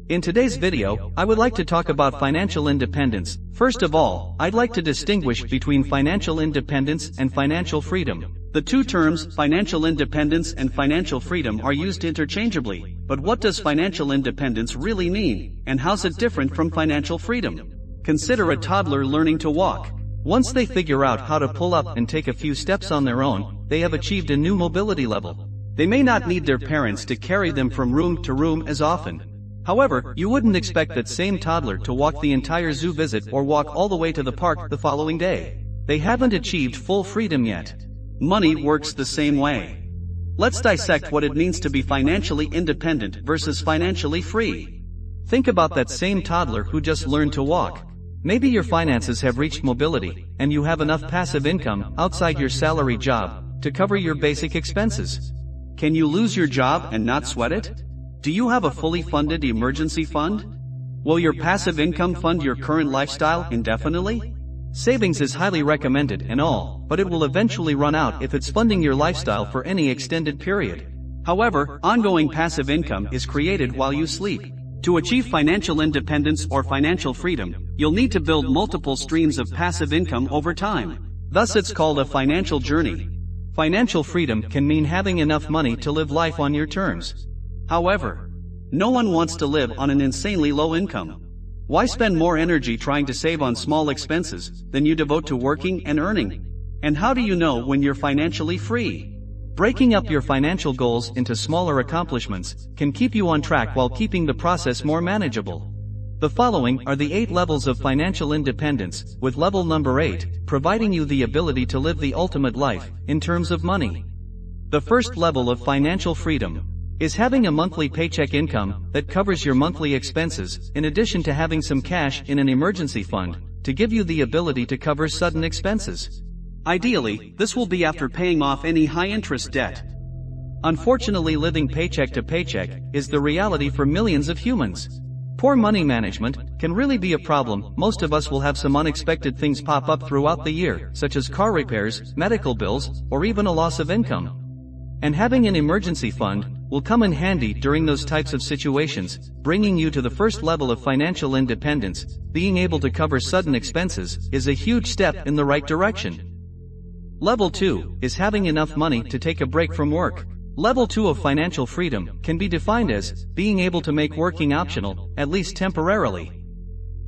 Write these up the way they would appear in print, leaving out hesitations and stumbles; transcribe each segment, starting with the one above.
In today's video, I would like to talk about financial independence. First of all, I'd like to distinguish between financial independence and financial freedom. The two terms, financial independence and financial freedom, are used interchangeably. But what does financial independence really mean, and how's it different from financial freedom? Consider a toddler learning to walk. Once they figure out how to pull up and take a few steps on their own, they have achieved a new mobility level. They may not need their parents to carry them from room to room as often. However, you wouldn't expect that same toddler to walk the entire zoo visit or walk all the way to the park the following day. They haven't achieved full freedom yet. Money works the same way. Let's dissect what it means to be financially independent versus financially free. Think about that same toddler who just learned to walk. Maybe your finances have reached mobility, and you have enough passive income outside your salary job to cover your basic expenses. Can you lose your job and not sweat it? Do you have a fully funded emergency fund? Will your passive income fund your current lifestyle indefinitely? Savings is highly recommended and all, but it will eventually run out if it's funding your lifestyle for any extended period. However, ongoing passive income is created while you sleep. To achieve financial independence or financial freedom, you'll need to build multiple streams of passive income over time. Thus it's called a financial journey. Financial freedom can mean having enough money to live life on your terms. However, no one wants to live on an insanely low income. Why spend more energy trying to save on small expenses than you devote to working and earning? And how do you know when you're financially free? Breaking up your financial goals into smaller accomplishments can keep you on track while keeping the process more manageable. The following are the 8 levels of financial independence, with level number 8 providing you the ability to live the ultimate life in terms of money. The first level of financial freedom is having a monthly paycheck income that covers your monthly expenses, in addition to having some cash in an emergency fund to give you the ability to cover sudden expenses. Ideally, this will be after paying off any high-interest debt. Unfortunately, living paycheck to paycheck is the reality for millions of humans. Poor money management can really be a problem. Most of us will have some unexpected things pop up throughout the year, such as car repairs, medical bills, or even a loss of income. And having an emergency fund will come in handy during those types of situations, bringing you to the first level of financial independence. Being able to cover sudden expenses is a huge step in the right direction. Level 2 is having enough money to take a break from work. Level 2 of financial freedom can be defined as being able to make working optional, at least temporarily.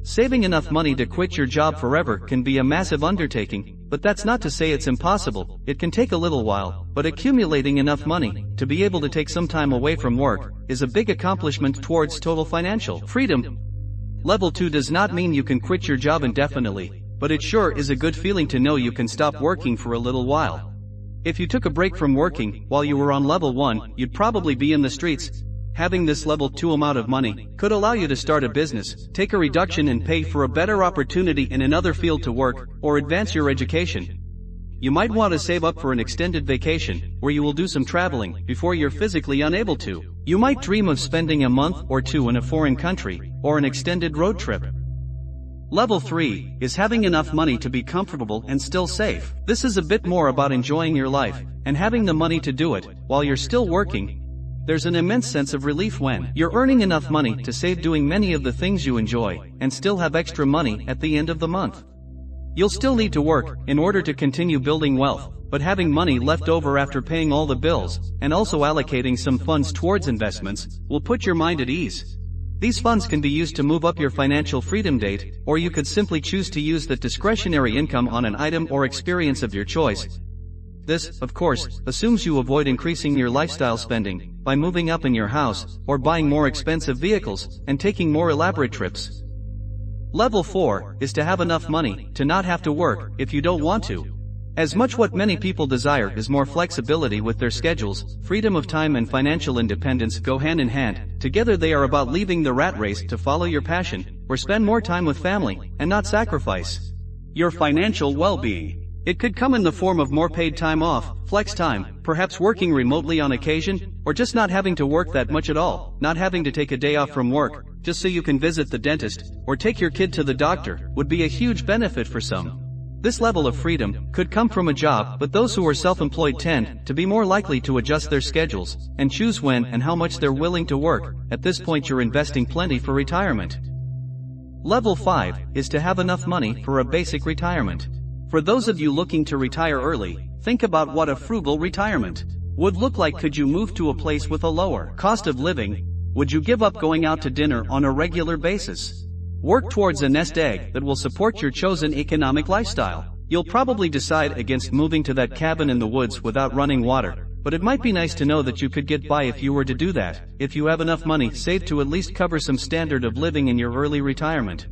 Saving enough money to quit your job forever can be a massive undertaking, but that's not to say it's impossible. It can take a little while, but accumulating enough money to be able to take some time away from work is a big accomplishment towards total financial freedom. Level 2 does not mean you can quit your job indefinitely, but it sure is a good feeling to know you can stop working for a little while. If you took a break from working while you were on level 1, you'd probably be in the streets. Having this level 2 amount of money could allow you to start a business, take a reduction in pay for a better opportunity in another field to work, or advance your education. You might want to save up for an extended vacation, where you will do some traveling before you're physically unable to. You might dream of spending a month or 2 in a foreign country, or an extended road trip. Level 3 is having enough money to be comfortable and still safe. This is a bit more about enjoying your life, and having the money to do it while you're still working. There's an immense sense of relief when you're earning enough money to save doing many of the things you enjoy, and still have extra money at the end of the month. You'll still need to work in order to continue building wealth, but having money left over after paying all the bills, and also allocating some funds towards investments, will put your mind at ease. These funds can be used to move up your financial freedom date, or you could simply choose to use that discretionary income on an item or experience of your choice. This, of course, assumes you avoid increasing your lifestyle spending by moving up in your house, or buying more expensive vehicles, and taking more elaborate trips. Level 4 is to have enough money to not have to work if you don't want to. As much what many people desire is more flexibility with their schedules, freedom of time and financial independence go hand in hand. Together they are about leaving the rat race to follow your passion, or spend more time with family, and not sacrifice your financial well-being. It could come in the form of more paid time off, flex time, perhaps working remotely on occasion, or just not having to work that much at all, not having to take a day off from work, just so you can visit the dentist, or take your kid to the doctor, would be a huge benefit for some. This level of freedom could come from a job, but those who are self-employed tend to be more likely to adjust their schedules and choose when and how much they're willing to work. At this point you're investing plenty for retirement. Level 5 is to have enough money for a basic retirement. For those of you looking to retire early, think about what a frugal retirement would look like. Could you move to a place with a lower cost of living? Would you give up going out to dinner on a regular basis? Work towards a nest egg that will support your chosen economic lifestyle. You'll probably decide against moving to that cabin in the woods without running water, but it might be nice to know that you could get by if you were to do that, if you have enough money saved to at least cover some standard of living in your early retirement.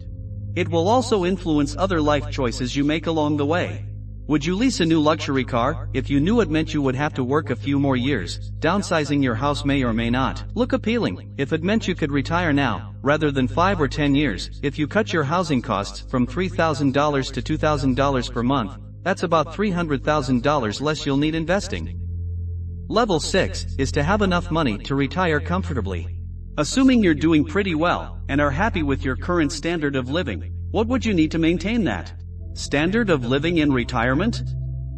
It will also influence other life choices you make along the way. Would you lease a new luxury car if you knew it meant you would have to work a few more years? Downsizing your house may or may not look appealing if it meant you could retire now, rather than 5 or 10 years. If you cut your housing costs from $3,000 to $2,000 per month, that's about $300,000 less you'll need investing. Level 6 is to have enough money to retire comfortably. Assuming you're doing pretty well and are happy with your current standard of living, what would you need to maintain that standard of living in retirement?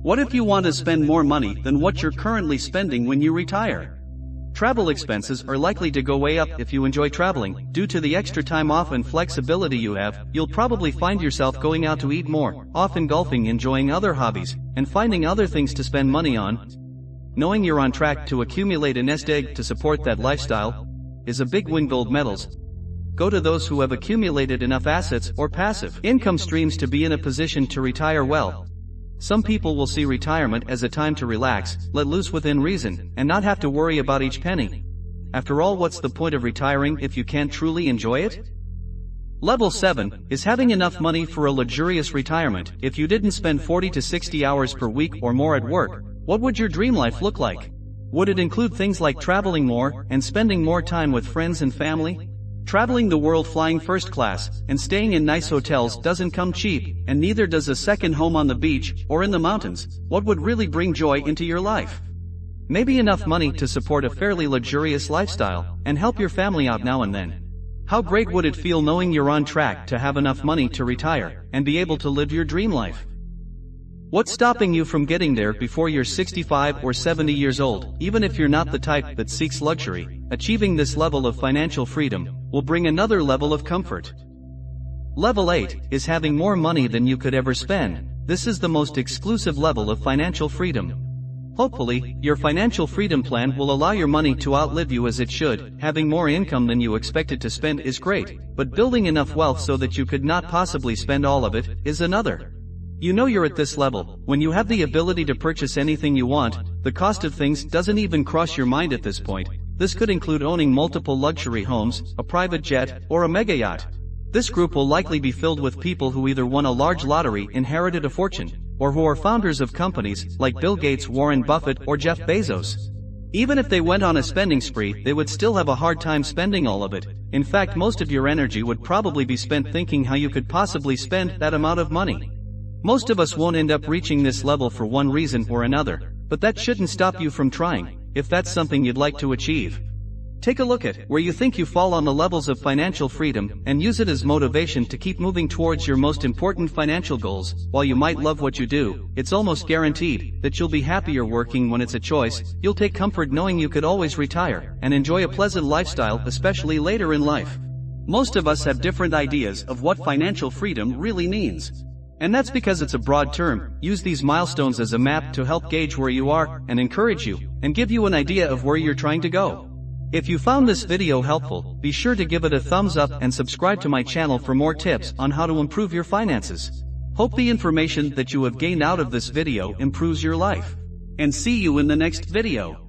What if you want to spend more money than what you're currently spending when you retire? Travel expenses are likely to go way up if you enjoy traveling. Due to the extra time off and flexibility you have, you'll probably find yourself going out to eat more, often golfing, enjoying other hobbies, and finding other things to spend money on. Knowing you're on track to accumulate a nest egg to support that lifestyle is a big win. Gold medals go to those who have accumulated enough assets or passive income streams to be in a position to retire well. Some people will see retirement as a time to relax, let loose within reason, and not have to worry about each penny. After all, what's the point of retiring if you can't truly enjoy it? Level 7 is having enough money for a luxurious retirement. If you didn't spend 40 to 60 hours per week or more at work, what would your dream life look like? Would it include things like traveling more and spending more time with friends and family? Traveling the world, flying first class, and staying in nice hotels doesn't come cheap, and neither does a second home on the beach or in the mountains. What would really bring joy into your life? Maybe enough money to support a fairly luxurious lifestyle and help your family out now and then. How great would it feel knowing you're on track to have enough money to retire and be able to live your dream life? What's stopping you from getting there before you're 65 or 70 years old? Even if you're not the type that seeks luxury, achieving this level of financial freedom will bring another level of comfort. Level 8 is having more money than you could ever spend. This is the most exclusive level of financial freedom. Hopefully, your financial freedom plan will allow your money to outlive you as it should. Having more income than you expected to spend is great, but building enough wealth so that you could not possibly spend all of it is another. You know you're at this level when you have the ability to purchase anything you want. The cost of things doesn't even cross your mind at this point. This could include owning multiple luxury homes, a private jet, or a mega yacht. This group will likely be filled with people who either won a large lottery, inherited a fortune, or who are founders of companies like Bill Gates, Warren Buffett, or Jeff Bezos. Even if they went on a spending spree, they would still have a hard time spending all of it. In fact, most of your energy would probably be spent thinking how you could possibly spend that amount of money. Most of us won't end up reaching this level for one reason or another, but that shouldn't stop you from trying, if that's something you'd like to achieve. Take a look at where you think you fall on the levels of financial freedom and use it as motivation to keep moving towards your most important financial goals. While you might love what you do, it's almost guaranteed that you'll be happier working when it's a choice. You'll take comfort knowing you could always retire and enjoy a pleasant lifestyle, especially later in life. Most of us have different ideas of what financial freedom really means. And that's because it's a broad term. Use these milestones as a map to help gauge where you are and encourage you and give you an idea of where you're trying to go. If you found this video helpful, be sure to give it a thumbs up and subscribe to my channel for more tips on how to improve your finances. Hope the information that you have gained out of this video improves your life. And see you in the next video.